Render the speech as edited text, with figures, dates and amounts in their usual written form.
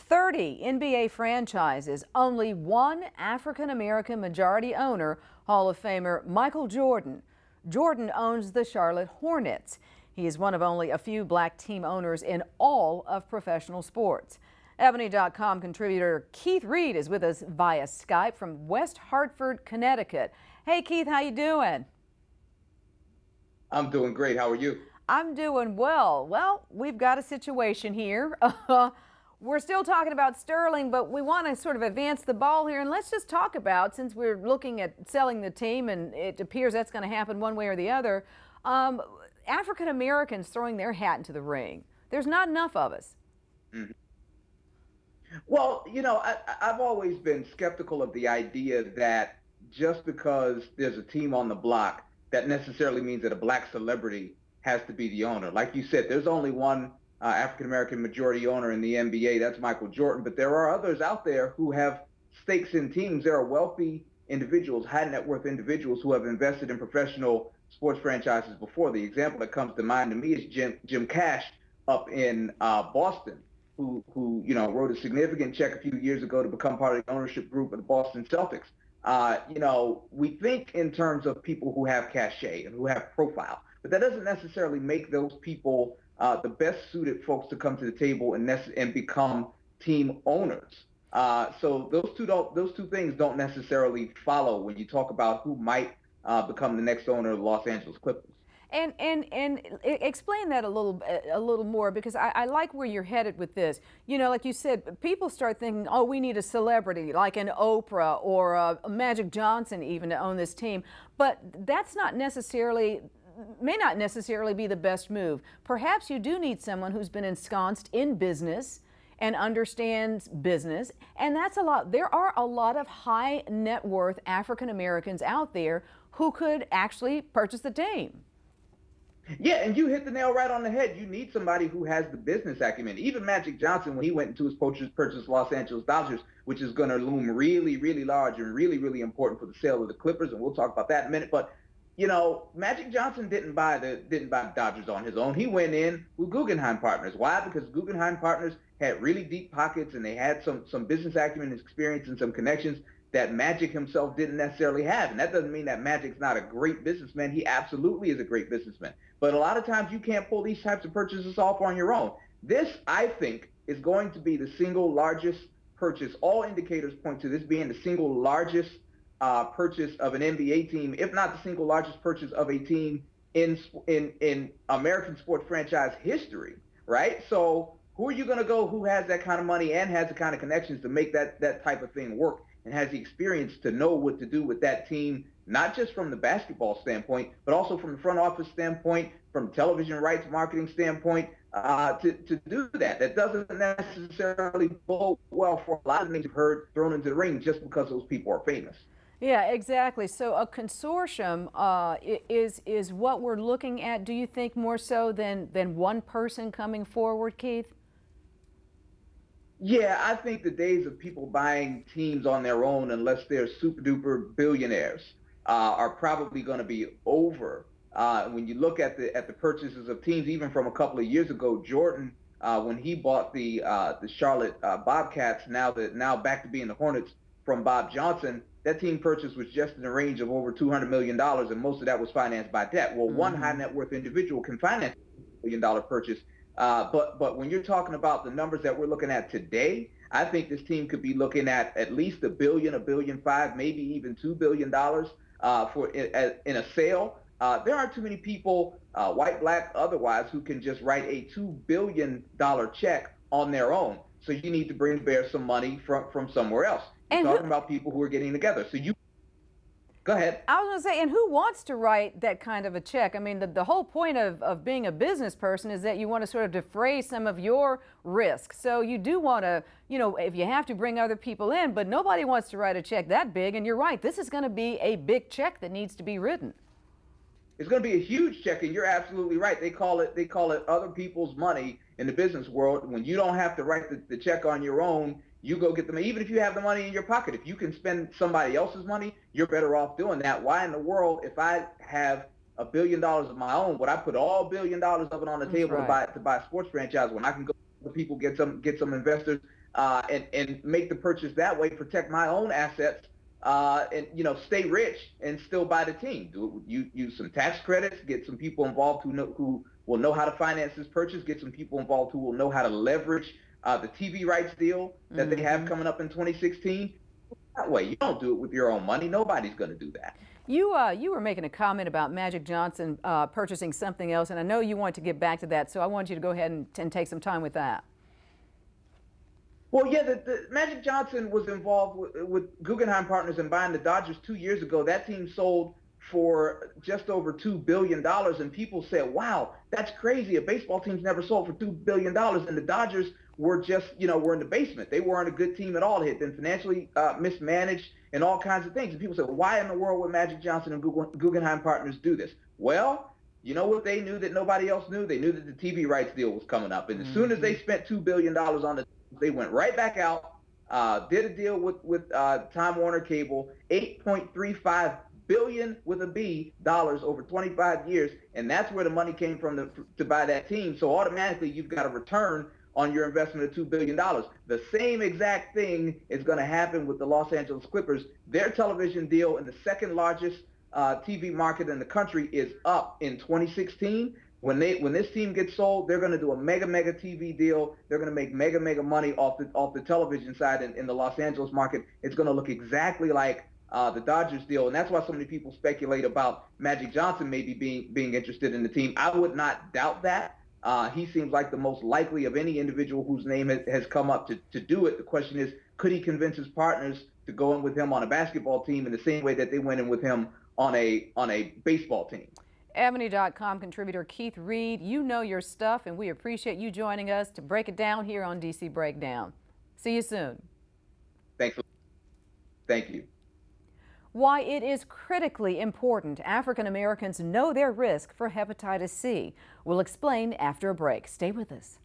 30 NBA franchises, only one African-American majority owner, Hall of Famer Michael Jordan. Jordan owns the Charlotte Hornets. He is one of only a few black team owners in all of professional sports. Ebony.com contributor Keith Reed is with us via Skype from West Hartford, Connecticut. Hey Keith, how you doing? I'm doing great. How are you? I'm doing well. Well, we've got a situation here. We're still talking about Sterling, but we want to sort of advance the ball here. And let's just talk about, since we're looking at selling the team and it appears that's going to happen one way or the other, African Americans throwing their hat into the ring. There's not enough of us. Mhm. Well, I've always been skeptical of the idea that just because there's a team on the block, that necessarily means that a black celebrity has to be the owner. Like you said, there's only one African American majority owner in the NBA. That's Michael Jordan. But there are others out there who have stakes in teams. There are wealthy individuals, high net worth individuals who have invested in professional sports franchises before. The example that comes to mind to me is Jim Cash up in Boston, who wrote a significant check a few years ago to become part of the ownership group of the Boston Celtics. We think in terms of people who have cachet and who have profile, but that doesn't necessarily make those people the best suited folks to come to the table and become team owners. So those two things don't necessarily follow when you talk about who might become the next owner of the Los Angeles Clippers. And explain that a little more, because I like where you're headed with this. You know, like you said, people start thinking, oh, we need a celebrity like an Oprah or a Magic Johnson even to own this team. But that's may not necessarily be the best move. Perhaps you do need someone who's been ensconced in business and understands business, and that's a lot. There are a lot of high net worth African Americans out there who could actually purchase the team. Yeah, and you hit the nail right on the head. You need somebody who has the business acumen. Even Magic Johnson, when he went into his purchase Los Angeles Dodgers, which is going to loom really, really large and really, really important for the sale of the Clippers, and we'll talk about that in a minute. But Magic Johnson didn't buy the Dodgers on his own. He went in with Guggenheim Partners. Why? Because Guggenheim Partners had really deep pockets, and they had some business acumen, experience, and some connections that Magic himself didn't necessarily have. And that doesn't mean that Magic's not a great businessman. He absolutely is a great businessman. But a lot of times you can't pull these types of purchases off on your own. This, I think, is going to be the single largest purchase. All indicators point to this being the single largest purchase of an NBA team, if not the single largest purchase of a team in American sports franchise history, right? So who are you going to go who has that kind of money and has the kind of connections to make that type of thing work, and has the experience to know what to do with that team, not just from the basketball standpoint, but also from the front office standpoint, from television rights marketing standpoint, to do that. That doesn't necessarily bode well for a lot of names you've heard thrown into the ring just because those people are famous. Yeah, exactly. So a consortium is what we're looking at. Do you think more so than one person coming forward, Keith? Yeah, I think the days of people buying teams on their own, unless they're super duper billionaires, are probably going to be over. When you look at the purchases of teams, even from a couple of years ago, Jordan, when he bought the Charlotte Bobcats, now back to being the Hornets from Bob Johnson, that team purchase was just in the range of over $200 million, and most of that was financed by debt. Well, one high net worth individual can finance $1 billion purchase. But when you're talking about the numbers that we're looking at today, I think this team could be looking at least $1 billion, $1.5 billion, maybe even $2 billion for in a sale. There aren't too many people, white, black, otherwise, who can just write a $2 billion check on their own. So you need to bring bear some money from somewhere else. You're talking about people who are getting together. So you go ahead. I was going to say, and who wants to write that kind of a check? I mean, the whole point of being a business person is that you want to sort of defray some of your risk. So you do want to, if you have to, bring other people in, but nobody wants to write a check that big. And you're right, this is going to be a big check that needs to be written. It's going to be a huge check, and you're absolutely right. They call it other people's money in the business world. When you don't have to write the check on your own, you go get them. Even if you have the money in your pocket, if you can spend somebody else's money, you're better off doing that. Why in the world, if I have $1 billion of my own, would I put all $1 billion of it on the table to buy a sports franchise when I can go to people, get some investors, and make the purchase that way, protect my own assets, and stay rich and still buy the team. Use some tax credits, get some people involved who will know how to finance this purchase, get some people involved who will know how to leverage the TV rights deal that they have coming up in 2016. That way, you don't do it with your own money. Nobody's going to do that. You were making a comment about Magic Johnson purchasing something else, and I know you want to get back to that, so I want you to go ahead and take some time with that. Well, yeah, the Magic Johnson was involved with Guggenheim Partners in buying the Dodgers 2 years ago. That team sold for just over $2 billion, and people said, wow, that's crazy. A baseball team's never sold for $2 billion, and the Dodgers were just, were in the basement. They weren't a good team at all. They had been financially mismanaged and all kinds of things. And people said, well, why in the world would Magic Johnson and Guggenheim Partners do this? Well, you know what they knew that nobody else knew? They knew that the TV rights deal was coming up. And as soon as they spent $2 billion on it, they went right back out, did a deal with Time Warner Cable, $8.35 billion with a B dollars over 25 years. And that's where the money came from to buy that team. So automatically you've got a return on your investment of $2 billion. The same exact thing is going to happen with the Los Angeles Clippers. Their television deal in the second largest TV market in the country is up in 2016. When this team gets sold, they're going to do a mega TV deal. They're going to make mega money off the television side in the Los Angeles market. It's going to look exactly like the Dodgers deal, and that's why so many people speculate about Magic Johnson maybe being interested in the team. I would not doubt that. He seems like the most likely of any individual whose name has come up to do it. The question is, could he convince his partners to go in with him on a basketball team in the same way that they went in with him on a baseball team? Ebony.com contributor Keith Reed, you know your stuff, and we appreciate you joining us to break it down here on DC Breakdown. See you soon. Thanks. Thank you. Why it is critically important African Americans know their risk for hepatitis C. We'll explain after a break. Stay with us.